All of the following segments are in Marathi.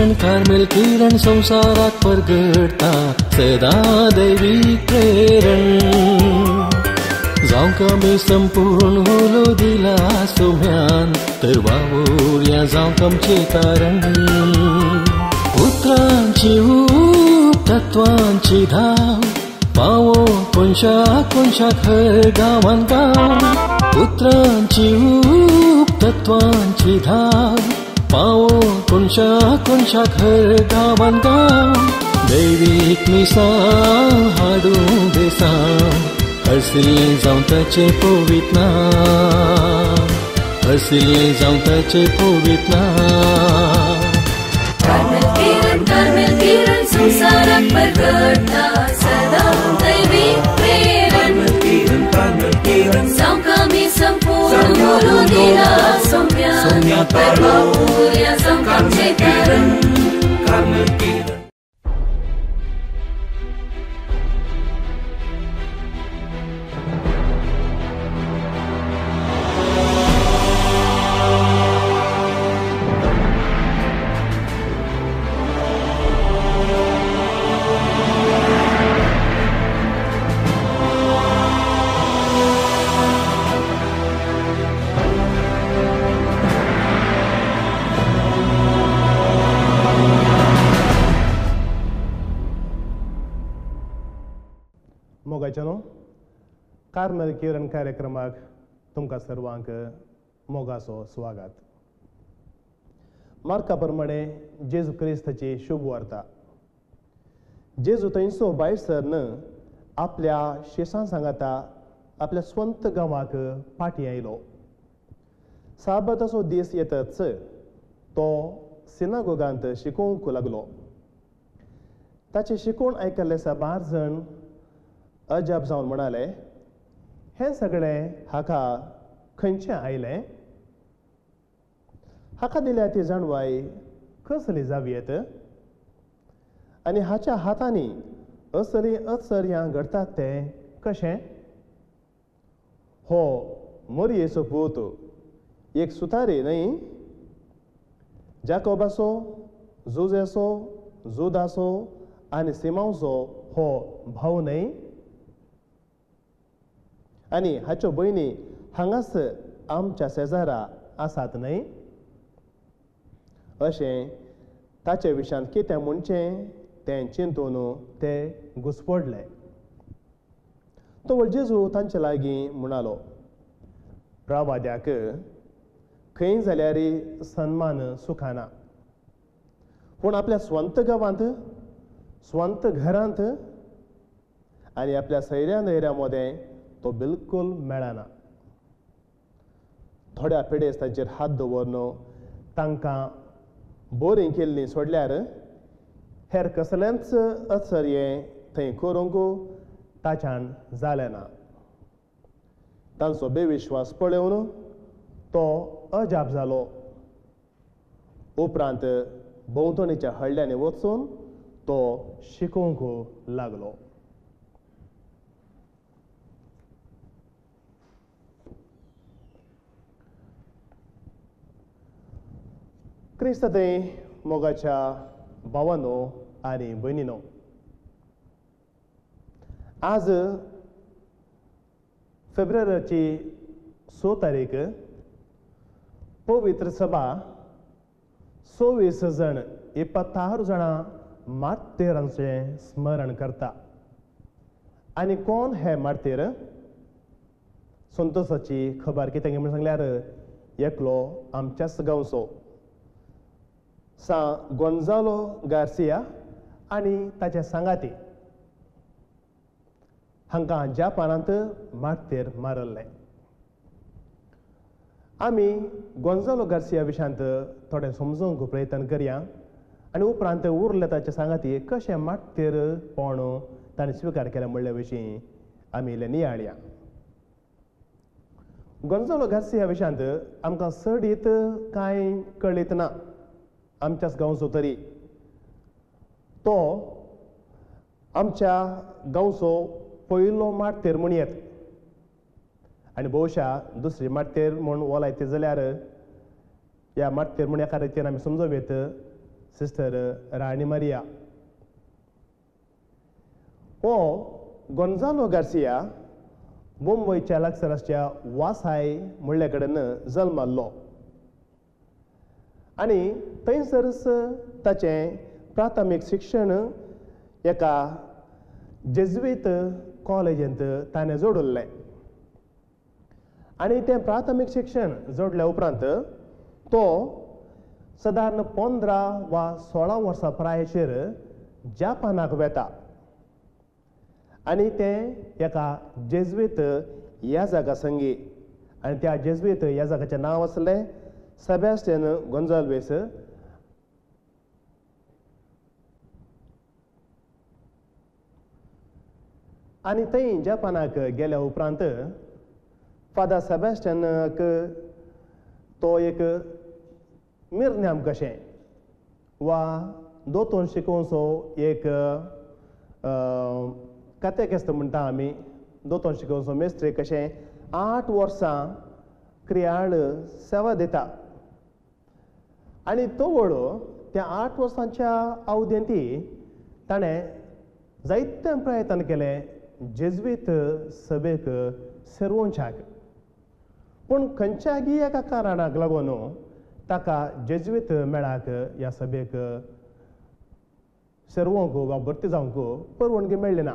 कार्मेल किरण संसारात परगडता सदा दैवी प्रेरण जावंक आमी संपूर्ण होलो दिला सोम्यान तर वावुरया जावंक आमचे कारण उतरांची ऊब तत्वांची धाव पावो कोणशाक हर गांवान गांव उतरांची ऊब तत्वांची धाव पावो कोणशाक हर गांवान गांव दैवीक मिसाळ हाडूं देसाव हरसिल्ले जावं ताचे पवित्र नांव हरसिल्ले जावं ताचे पवित्र नांव कार्मेल किरण संसारात परगडता सदा दैवी प्रेरण जावंक आमी संपूर्ण होलो दिला सोम्या तर वावुरया जावंक आमचे कारण मोगाचनो कार्मेल किरण कार्यक्रमाक तुमकां सर्वांक मोगाचो स्वागत मार्का प्रमाणे जेजू क्रिस्ताची शुभ वार्ता जेजू थंयचो भायर सरन आपल्या शिष्यां सांगाता आपल्या स्वंत गांवाक फाटीं आयलो साबताचो दीस येतच तो सिनागोगांत शिकोवंक लागलो ताचें शिकोवन आयकल्ले साबार जण अजाप जावन म्हणाले हे सगळें हाका खंयचें आयलें हाका दिल्या ती जाणवाय कसली जावयेत आनी हाच्या हातांनी असली अचर्यां घडटात तें कशें हो मोरयेचो पूत एक सुतारी न्हय जाकोबाचो जुजेचो जुदाचो आनी सिमांचो हो भाव न्हय आनी हाच्यो भयणी हांगाच आमच्या शेजारा आसात न्हय अशें ताचे विशयान कितें म्हणचें तें चिंतून ते घुसपडले तो जेजू तांचे लागीं म्हणालो प्रवाद्याक खंय जाल्यार सन्मान सुखाना पूण आपल्या स्वंत गांवांत स्वंत घरांत आनी आपल्या सैऱ्या न्हयऱ्या मदें तो बिलकुल मेळना थोड्या पिडेस ताचेर हात दवरन तांकां बोरीं केल्लीं सोडल्यार हेर कसलेंच अचर्ये थंय करूंक ताच्यान जालें ना तांचो बेविश्वास पळोवन तो अजाप जालो उपरांत भोंवतणीच्या हळड्यांनी वचून तो शिकोवंक लागलो क्रिस्त थंय मोगाच्या भावांनो आनी भयणीनो आज फेब्रुवारीची 6 तारीख पवित्र सभा 26 जण 26 जाणां मार्तेरांचें स्मरण करता आनी कोण हे मार्तेर संतोशाची खबर कितें म्हणून सांगल्यार एकलो आमच्याच गांवचो सा गोंजालो गार्सिया आनी ताचे सांगाती हांकां जापानांत मार्तेर मारल्ले आमी गोंजालो गार्सिया विशयांत थोडें समजूंक प्रयत्न करया आनी उपरांत उरले ताचे सांगाती कशें मार्तेर पोण ताणें स्विकार केलें म्हणल्या विशीं आमी इल्लें नियाळया गोंजालो गार्सिया विशयांत आमकां सडीत कांय कळीत ना आमच्याच गांवचो तरी तो आमच्या गांवचो पयलो मार्तेर म्हणयत आनी भोवशा दुसरी मार्तेर म्हूण वलायते जाल्यार ह्या मार्तेर म्हूण एका रितीन आमी समजोवेत सिस्टर राणी मारिया. हो गोंजालो गार्सिया मुंबईच्या लागसराच्या वासाय म्हणले कडेन जल्माल्लो आनी थंयसरच ताचें प्राथमीक शिक्षण एका जेजुईत कॉलेजींत ताणें जोडुल्लें आनी तें प्राथमीक शिक्षण जोडल्या उपरांत तो सादारण 15 वा 16 वर्सां प्रायेचेर जापानाक वेता आनी तें एका जेजुईत ह्या जागा संगी आनी त्या जेजुईत ह्या जागाचें नांव आसलें सेबॅस्टियन गोंजाल्वेस. आनी थंय जापानाक गेल्या उपरांत फादर सेबॅस्टियनाक तो एक मिरण्याम कशें वा दोतोर शिकोवचो एक कॅटेकिस्ट म्हणटा आमी दोतोर शिकोवचो मेस्त्री कशें 8 वर्सां क्रियाळ सेवा दिता आनी तो वळो त्या 8 वर्सांच्या अवधेंती ताणें जायते प्रयत्न केले जेजुईत सभेक सेरवोवच्याक पूण खंयच्याय एका कारणाक लागून ताका जेजुईत मेळाक ह्या सभेक सेरवोंक वा भरती जावंक परवानगी मेळ्ळी ना.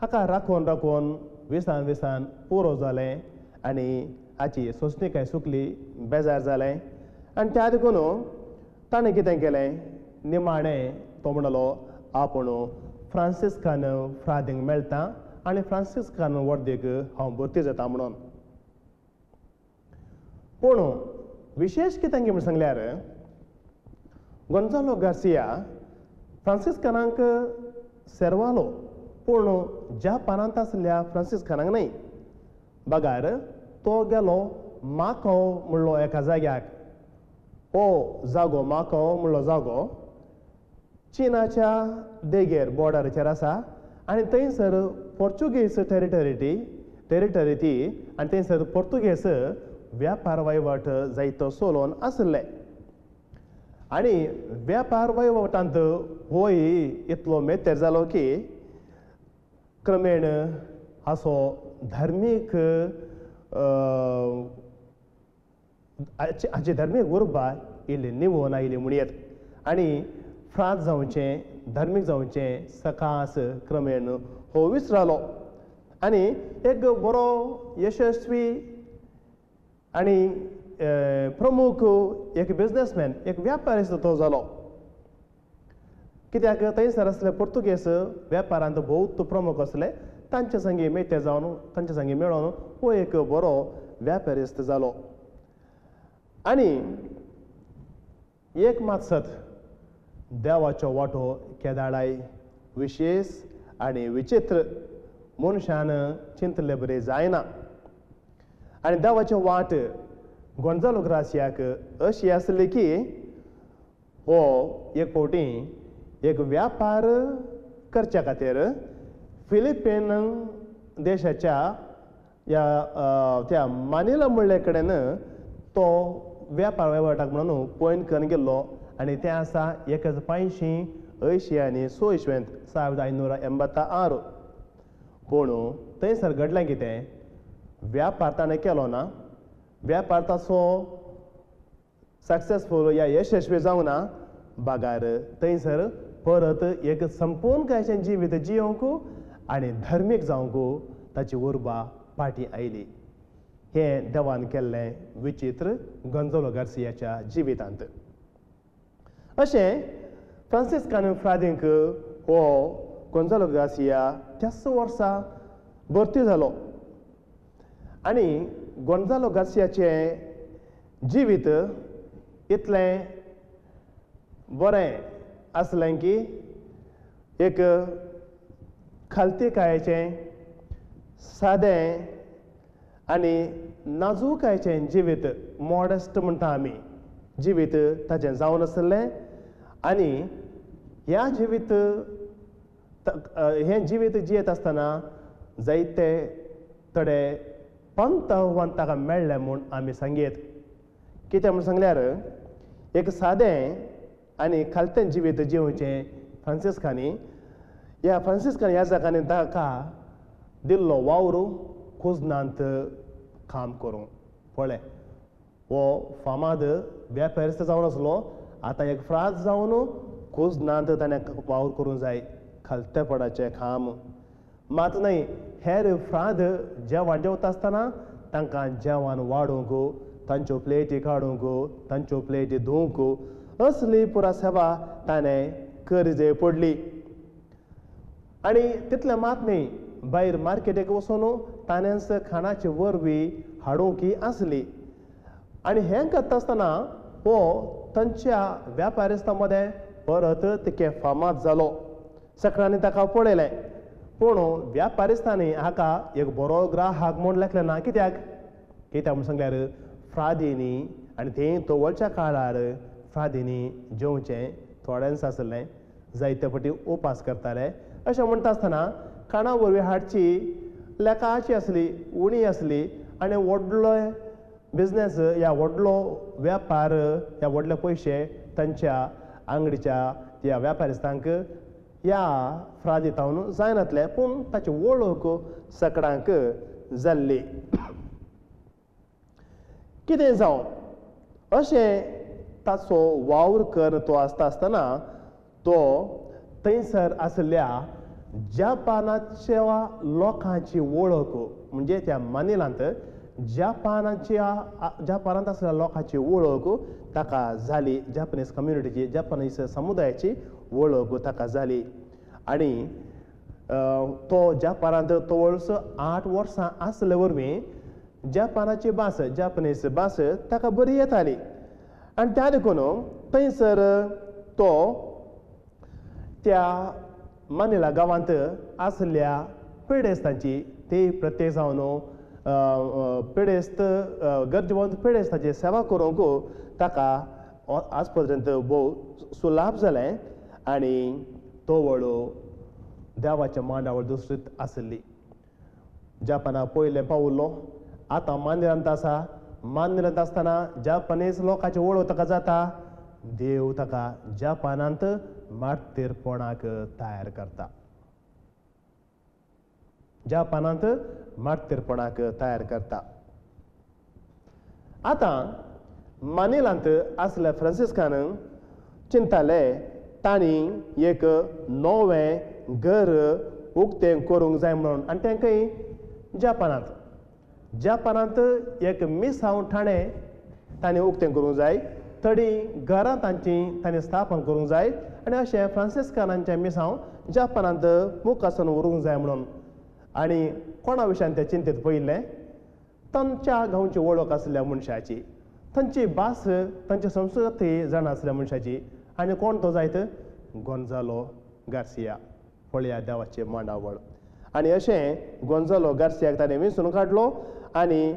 हाका राखून राखून विसान पुरो जालें आनी हाची सोंसणीकाय सुकली बेजार जालें आनी त्या देखून ताणें कितें केलें निमाणें तो म्हणलो आपूण फ्रांसिस्कान फ्रादींक मेळटा आनी फ्रांसिस्कान वर्देक हांव भरती जाता म्हणून. पूण विशेश कितें म्हण सांगल्यार गोंजालो गार्सिया फ्रांसिस्कानांक सेरवालो पूण ज्या पानांत आसल्या फ्रांसिस्कानांक न्हय. बागार तो गेलो माको म्हणलो एका जाग्याक. हो जागो माको म्हणलो जागो चीनाच्या देगेर बॉर्डराचेर आसा आनी थंयसर पोर्चुगीज टेरिटरी ती आनी थंयसर पोर्तुगेज व्यापार वहिवाट जायतो चलोवन आसले आनी व्यापार वहिवाटांत होय इतलो मेतेर जालो की क्रमेण हाचो धार्मीक हाची धार्मीक उर्बा इल्ली निवून आयली म्हणयत आनी फ्रांस जावचें धार्मीक जावचें सकास क्रमेण हो विसरालो आनी एक बरो यशस्वी आनी प्रमुख एक बिझनेसमॅन एक व्यापारीस्त तो जालो कित्याक थंयसर आसले पोर्तुगेज वेपारांत भोव प्रमुख आसले तांचे संगी मेते जावन तांचे संगी मेळोन हो एक बरो व्यापारीस्त जालो आनी एक मात सत देवाचो वांटो केदाळाय विशेश आनी विचित्र मनशान चिंतले बरें जायना आनी देवाचो वाट गोंजालो गार्सियाक अशी आसली की हो एक फावटी एक व्यापार करच्या खातीर फिलिपीन देशाच्या त्या मानिला म्हणले कडेन तो व्यापार वेवटाक म्हणून पॉयंट करून गेल्लो आनी तें आसा 1580 आनी 1586 पूण थंयसर घडलें कितें व्यापार ताणें केलो ना व्यापार ताचो सक्सेसफूल या यशस्वी जावंक ना बागार थंयसर परत एक संपूर्ण जिवीत जियोंक आनी धार्मीक जावंक ताची उर्बा फाटीं आयली. हें देवान केल्लें विचित्र गोंजालो गार्सियाच्या जिवितांत. अशें फ्रांसिस्कान फ्रादींक हो गोंजालो गार्सिया 30 वर्सां भरती जालो आनी गोंजालो गार्सियाचें जिवीत इतलें बरें आसलें की एक खालतीकायेचें सादें आनी नाजूकायेचें जिवीत मॉडस्ट म्हणटा आमी जिवीत ताचें जावन आसलें आनी ह्या जिवीत हें जिवीत जियेत आसतना जायते थोडे पंत आव्हान ताका मेळ्ळें म्हूण आमी सांगयत. कितें म्हूण सांगल्यार एक सादें आनी खालतें जिवीत जिवचें फ्रांसिस्कांनी ह्या जागांनी ताका दिल्लो वावर कुजनांत काम करूंक पळय हो फामाद व्यापारिस्त जावन आसलो आतां एक फ्राज जावन कुजनांत ताणें वावर करूंक जाय खालतेपणाचें काम मात न्हय हेर फ्राद जेवण जेवता आसतना तांकां जेवण वाडोवंक तांच्यो प्लेटी काडूंक तांच्यो प्लेटी धुवंक असली पुरा सेवा ताणें करजे पडली आनी तितलें मात न्ही भायर मार्केटीक वचून ताणेंच खाणाची वरवीं हाडूंक आसली आनी हें करता आसतना हो तांच्या व्यापारिस्तां मदें परत तिके फामाद जालो सगळ्यांनी ताका पळयलें पूण व्यापारिस्तांनी हाका एक बरो ग्राहक म्हूण लेखलें ना कित्याक म्हूण सांगल्यार फ्रादींनी आनी तें तोवळच्या काळार फ्रादींनी जेवचें थोड्यांच आसलें जायते फावटी उपास करताले अशें म्हणटा आसतना खाणा वरवीं हाडची लेखाची आसली उणी आसली आनी व्हडलो बिजनेस ह्या व्हडलो वेपार ह्या व्हडले पयशे तांच्या आंगडीच्या ह्या व्यापारिस्तांक ह्या फ्रादितावन जायनातले पूण ताची वळख सगळ्यांक जाल्ली कितें जावं अशें ताचो वावर कर तो आसता आसतना तो थंयसर आसल्या जपानाच्या लोकांची वळख म्हणजे त्या मानिलांत जपानांत आसलेल्या लोकांची वळख ताका जाली जपानीज कम्युनिटीची जपानीज समुदायाची वळख ताका जाली आनी तो जपानांत तवळस 8 वर्सां आसले वरवीं जपानाची भास जपानीज भास ताका बरी येताली आनी त्या देखून थंयसर तो त्या मानिला गांवांत आसल्या पेडेस्तांची ती प्रत्येक जावन पेडेस्त गरजेवंत पेडेस्ताची सेवा करूंक ताका आज पर्यंत भोव सुलाभ जालें आनी तो व्हडलो देवाच्या मांडावळ दुसरीत आसली जपाना पयलें पावुल्लो आतां मांदिरांत आसा मांदिरांत आसतना जपानीज लोकांची वळख ताका जाता देव ताका जपानांत मार्तीरपणाक तयार करता जपानांत मार्तीरपणाक तयार करता आतां मानिलांत आसल्या फ्रांसिस्कान चिंताले तांणी एक नवें घर उक्तें करूंक जाय म्हणून आनी तेंकाय जपानांत एक मिसांव ठाणें तांणी उक्तें करूंक जाय थोडी घरां तांणी स्थापन करूंक जाय आनी अशें फ्रांसिस्कानांचें मिसांव जपानांत मुखासन व्हरूंक जाय म्हणून आनी कोणा विशयान तें चिंतीत पयलें तांच्या गांवची वळख आसल्या मनशाची तांची भास तांची संस्कृती जाणा आसल्या मनशाची आनी कोण तो जायत गोंजालो गार्सिया पळया देवाचें मांडावळ आनी अशें गोंजालो गार्सियाक ताणें विंचून काडलो आनी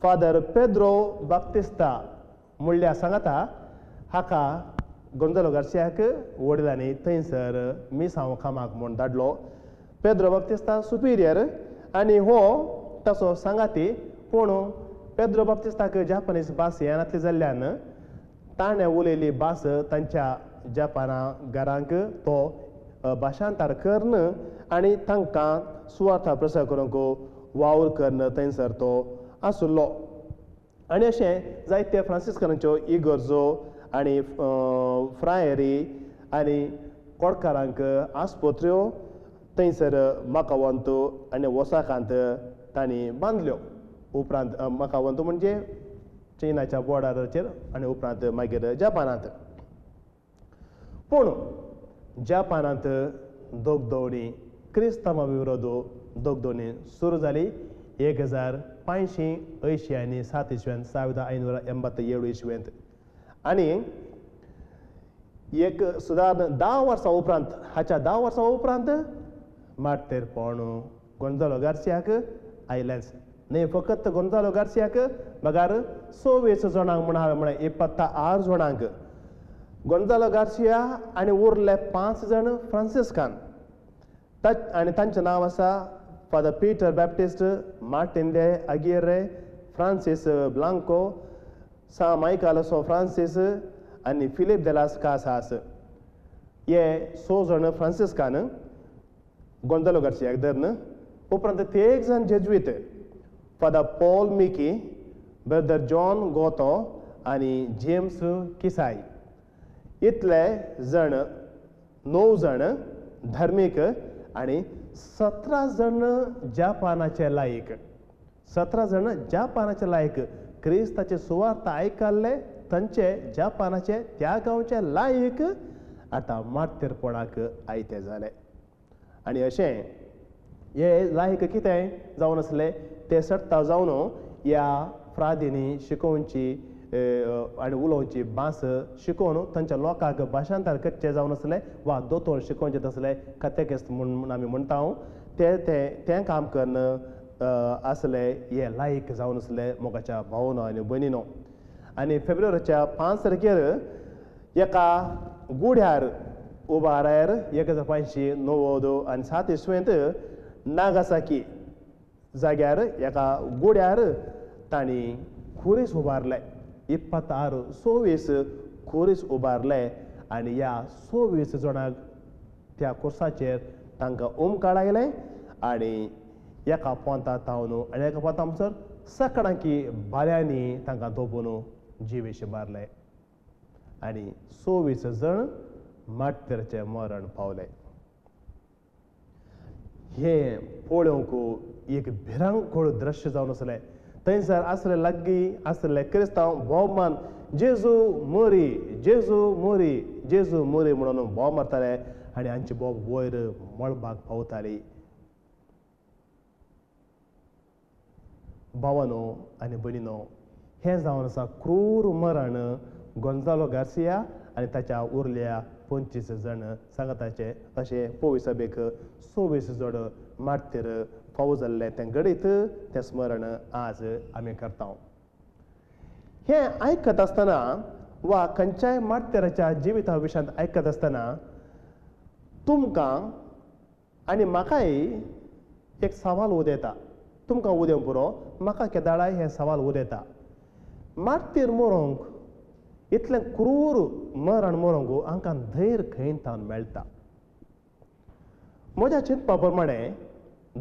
फादर पेद्रो बाप्तिस्ता म्हणल्या सांगता हाका गोंजालो गार्सियाक वडिलांनी थंयसर मिसांव कामाक म्हूण धाडलो पेद्रो बाप्तिस्ता सुपिरियर आनी हो ताचो सांगाती पूण पेद्रो बाप्तिस्ताक जपानीज भास येनातली जाल्ल्यान ताणें उलयली भास तांच्या जपाना घरांक तो भाशांतर करन आनी तांकां सुवार्थ प्रसार करूंक वावर करन थंयसर तो आसलो आनी अशें जायते फ्रांसिस्कानांच्यो इगर्जो आनी फ्रायरी आनी कोडकारांक आस्पत्र्यो थंयसर माकावंत आनी वसाकांत तांणी बांदल्यो उपरांत माकावंत म्हणजे चीनाच्या बॉर्डराचेर आनी उपरांत मागीर जपानांत पूण जपानांत दोगदोडी क्रिस्तांवा विरोध दोगदोडी सुरू जाली 1580 आनी 7 इसव्यांत 1587 इसव्यांत आनी एक सुदारण 10 वर्सां उपरांत हाच्या 10 वर्सां उपरांत मार्तीरपण गोंजालो गार्सियाक आयलेंच न्ही फकत गोंजालो गार्सियाक बगार 26 जाणांक म्हण हांवें म्हळें 26 जाणांक गोंजालो गार्सिया आनी उरले 5 जाण फ्रांसिस्कान आनी तांचें नांव आसा फादर पीटर बॅप्टिस्ट मार्टिन दे अगियरे फ्रांसीस ब्लांको सा मायकालसो फ्रांसीस आनी फिलीप de las Casas हे 6 जाण फ्रांसिस्कान गोंजालो गार्सियाक धरन उपरांत ते एक जाण जेजुईत father Paul Miki brother John Goto आनी जेम्स किसाई इतले जण 9 जण धार्मीक आनी 17 जण ज्या पानाचे लायक 17 जण ज्या पानाचे लायक क्रिस्ताचे सुवार्थ आयकल्ले तांचे ज्या पानाचे त्या गांवचे लायक आतां मार्तीरपणाक आयते जाले आनी अशें हे लायक कितें जावन आसले ते सट्टा जावन ह्या फ्रादींनी शिकोवची आनी उलोवची भास शिकोवन तांच्या लोकांक भाशांतर करचें जावन आसलें वा दोतोर शिकोवचें आसलें कॅटेकिस्ट म्हूण आमी म्हणटा तें काम करन आसले हे लायक जावन आसले मोगाच्या भावनो आनी भयणीनो आनी फेब्रुवारीच्या 5 तारखेर एका गुड्यार उबा रायर 1590 आनी 7 इसवेंत नागासाकी जाग्यार एका गुड्यार तांणी खुरीस उबारले 26 खुरीस उबारले आनी ह्या 26 जाणांक त्या खुर्साचेर तांकां ओमकार आयलें आनी एका पोंता तावन आनी एका पोंता म्हणसर सकाळांकी बाऱ्यांनी तांकां धोपून जिवेश मारले आनी 26 जण मार्तीरचे मरण पावले हे पळोवंक एक भिरांकूळ दृश्य जावन आसलें थंयसर आसले लागीं आसले क्रिस्तांव भोवमान जेजू मोरी जेजू मोरी जेजू मोरी म्हणून भोव मारताले आनी हांची भोव वयर मळबाक पावताली भावानो आनी भयणीनो हें जावन आसा क्रूर मरण गोंजालो गार्सिया आनी ताच्या उरल्या 25 जण सांगाताचे अशें पवित्र सभेक 26 जण मार्तीर फावो जाल्ले तें घडीत तें स्मरण आज आमी करता हें आयकत आसतना वा खंयच्याय मार्तीराच्या जिविता विशयांत आयकत आसतना तुमकां आनी म्हाकाय एक सवाल उदेता तुमकां उदेव पुरो म्हाका केदाळाय हें सवाल उदेता मार्तीर मरोंक इतलें क्रूर मरण मरोंक हांकां धैर्य खंयतान मेळटा म्हज्या चिंतपा प्रमाणे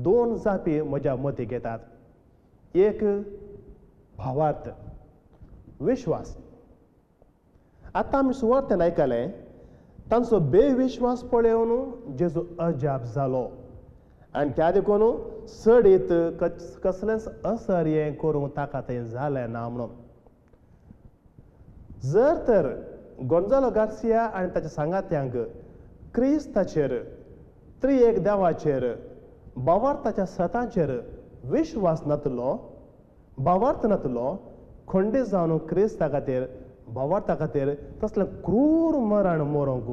2 जापी म्हज्या मतीक येतात एक भावार्थ विश्वास आतां आमी सुवार्थेन आयकलें तांचो बेविश्वास पळोवन जेजू अजाप जालो आनी त्या देखून सडीत कसलेंच असर्य करूंक ताका तें जालें ना म्हणून जर तर गोंजालो गार्सिया आनी ताच्या सांगात्यांक क्रिस्ताचेर त्रिएक देवाचेर भावार्थाच्या सताचेर विश्वास नातलो भावार्थ नातलो खंडीत जावन क्रिस्ता खातीर भावार्था खातीर तसलें क्रूर मरण मरोंक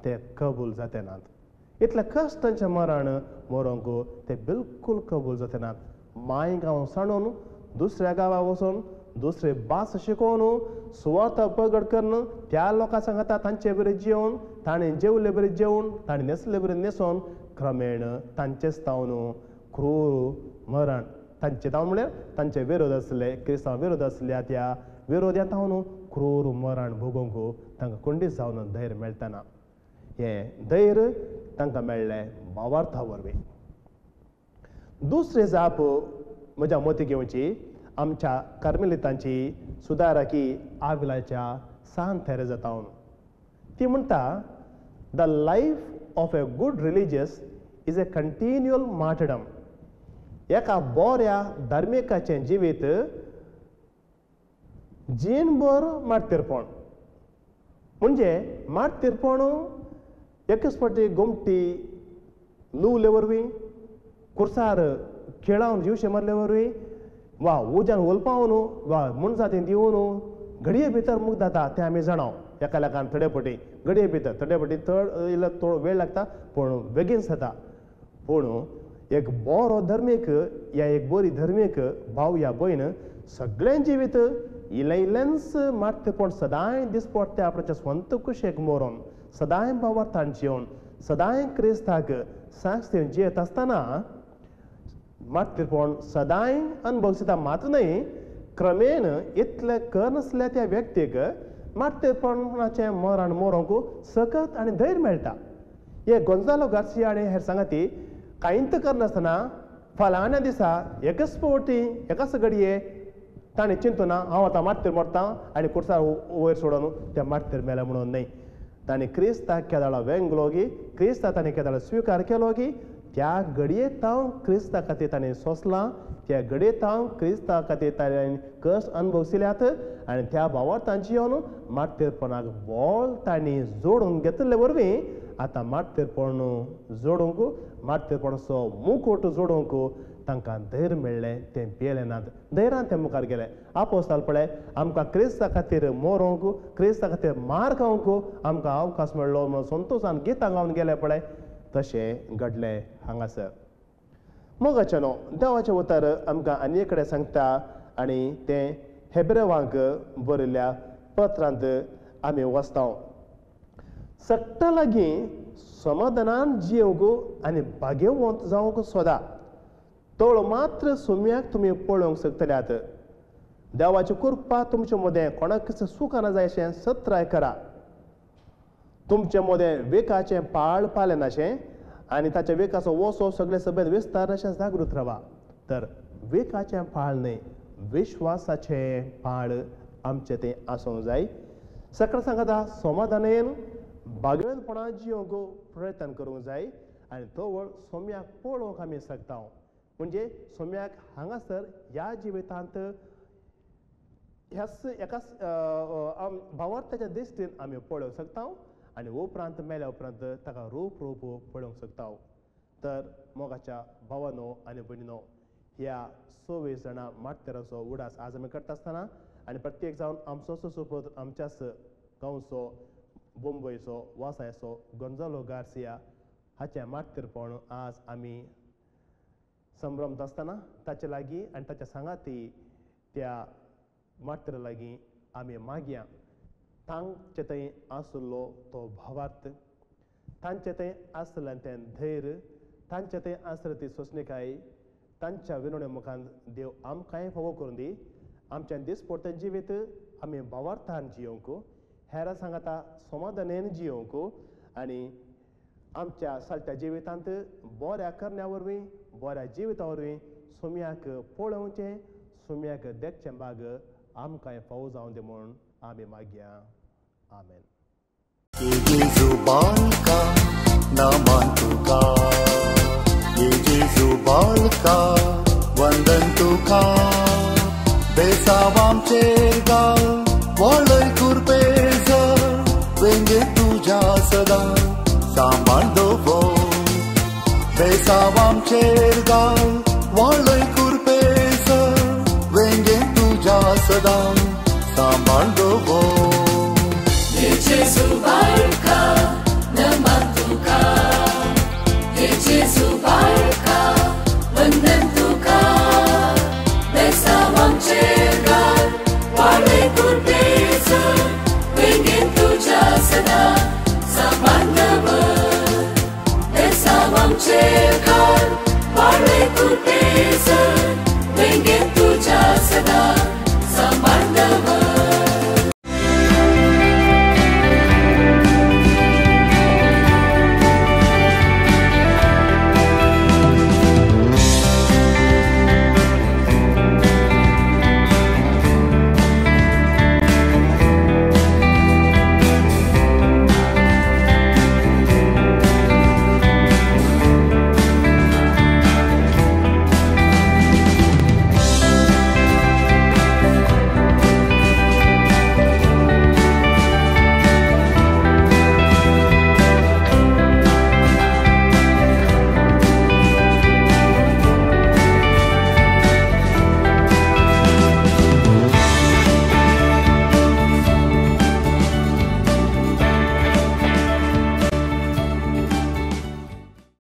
ते कबूल जाते नात इतलें कश्टांचें मरण मरोंक ते बिलकुल कबूल जाते नात माय गांव सांडून दुसऱ्या गांवां वचून दुसरी भास शिकोवन सुवार्थ प्रगट करून त्या लोकां सांगता तांचे बरें जेवन ताणें जेवले बरें जेवून ताणें न्हेसले बरें न्हेसोवन क्रमेण तांचेच तावन क्रूर मरण तांचे तावन म्हळ्यार तांचे विरोध आसले क्रिस्तांव विरोध आसल्या त्या विरोध्या तावन क्रूर मरण भोगूंक तांकां खंडीत जावन धैर्य मेळटना हें धैर्य तांकां मेळ्ळें भावार्था वरवीं दुसरी जाप म्हज्या मतीक येवची आमच्या कार्मेलितांची सुदारकी आविलाच्या सान थेरेजा तावन ती म्हणटा the life of a good religious is a continual martyrdom एका बऱ्या धार्मिकाचें जिवीत जीणभर मार्तीरपण म्हणजे मार्तीरपण एकच फावटी घुमटी लुवले वरवीं खुर्सार खेळावन जिवशे मारले वरवीं वा उज्यान ओलपावन वा मनजातीन दिवन घडये भितर मुख जाता तें आमी जाणाव एका लेखान थोडे फावटी घडये भितर थोडे फावटी थोडो वेळ लागता पूण बेगीन जाता पूण एक बरो धर्मीक या एक बरी धर्मीक भाव या भयण सगळें जिवीत इल्लें इल्लेंच मार्तीरपण सदांय दिसपडटा आपणाच्या स्वंत कुशेक मरोन सदांय भावार्थान जिवन सदांय क्रिस्ताक सांज जियेत आसतना मार्तीरपण सदांय अनुभव जाता मात न्हय क्रमेण इतलें कर नासल्या त्या व्यक्तीक माटतेपणाचें मरण मोरूंक सकत आनी धैर्य मेळटा. हे गोंजालो गार्सिया आनी हेर सांगाती कांयच करनासतना फाल्यां दिसा एकाच फावटी एकाच घडये ताणें चिंतूना हांव आतां माटतेर मरतां आनी कुर्सार वयर सोडून त्या माटतेर मेलें म्हणून न्हय. ताणें क्रिस्ताक केदाळो वेंगलो गी क्रिस्ता ताणें केदाळो स्विकार केलो गी त्या घडयेक तावन क्रिस्ता खातीर ताणें सोंसलां. त्या घडयेक तावन क्रिस्ता खातीर ताणें कश्ट अनुभवसिल्यात आनी त्या भावार्थान जिवन माटतेरपणाक बोल ताणें जोडून घेतले वरवीं आतां माटतेरपण जोडूंक माटतेरपणाचो मुकूट जोडूंक तांकां धैर्य मेळ्ळें. तें भियेलें नात धैर्यान ते मुखार गेले. आपोस्ताल पळय आमकां क्रिस्ता खातीर मोरूंक क्रिस्ता खातीर मार खावंक आमकां अवकाश मेळ्ळो म्हणून संतोशान गितां गावन गेले पळय तशें घडलें हांगासर. मोगाचें न्हू देवाचें उतर आमकां आनी एक कडेन सांगता आनी तें हेब्रेवांक बरयल्ल्या पत्रांत आमी वाचता. सक्ता लागीं समाधानान जियोंक आनी भाग्यवंत जावंक सोदा तोळ मात्र सुम्याक तुमी पळोवंक शकतल्यात. देवाची कृपा तुमचे मदें कोणाक सुखाना जाय अशें सत्राय करा. तुमचे मदें वेकाचें पाळ पालें नाशें आनी ताच्या वेकाचो वसो सगळे सभेत विस्तार अशें जागृत रावा. तर वेकाचें पाळ न्हय विश्वासाचें पाळ आमचें तें आसूंक जाय. सकाळ सांगता समाधानेन भाग्यवंतपणान जियोंक प्रयत्न करूंक जाय आनी तो वळ सोम्याक पळोवंक आमी शकता. म्हणजे सोम्याक हांगासर ह्या जिवितांत ह्याच एकाच भावार्थाच्या दिश्टीन आमी पळोवंक शकता आनी उपरांत मेल्या उपरांत ताका रूप पळोवंक शकता. तर मोगाच्या भावानो आनी भयणीनो ह्या 26 जाणां माटतेराचो उडास आज आमी करता आसतना आनी प्रत्येक जावन आमचो सोपूत आमच्याच गांवचो मुंबयचो वासायचो गोंजालो गार्सिया हाचें माटतेरपण आज आमी संभ्रमत आसतना ताचे लागीं आनी ताच्या सांगाती त्या माटतेरा लागीं आमी मागया तांचे थंय आसलो तो भावार्थ तांचे थंय आसलें तें धैर्य तांचे थंय आसली ती सोंसणीकाय तांच्या विनवणे मुखार देव आमकांय फावो करून दी. आमचें दिसपडटें जिवीत आमी भावार्थान जियोंक हेरां सांगता समाधानेन जियोंक आनी आमच्या सालत्या जिवितांत बऱ्या करण्या वरवीं बऱ्या जिविता वरवीं सुम्याक पळोवचें सुम्याक देखचें भाग आमकांय फावो जावं दी म्हूण आमी मागया. आमेन. Yesu balka naman tuka Yesu balka vandan tuka Besawam chergal walay kurpeza Venge tuja sada samal dovo Besawam chergal walay kurpeza Venge tuja sada samal dovo Yesu balka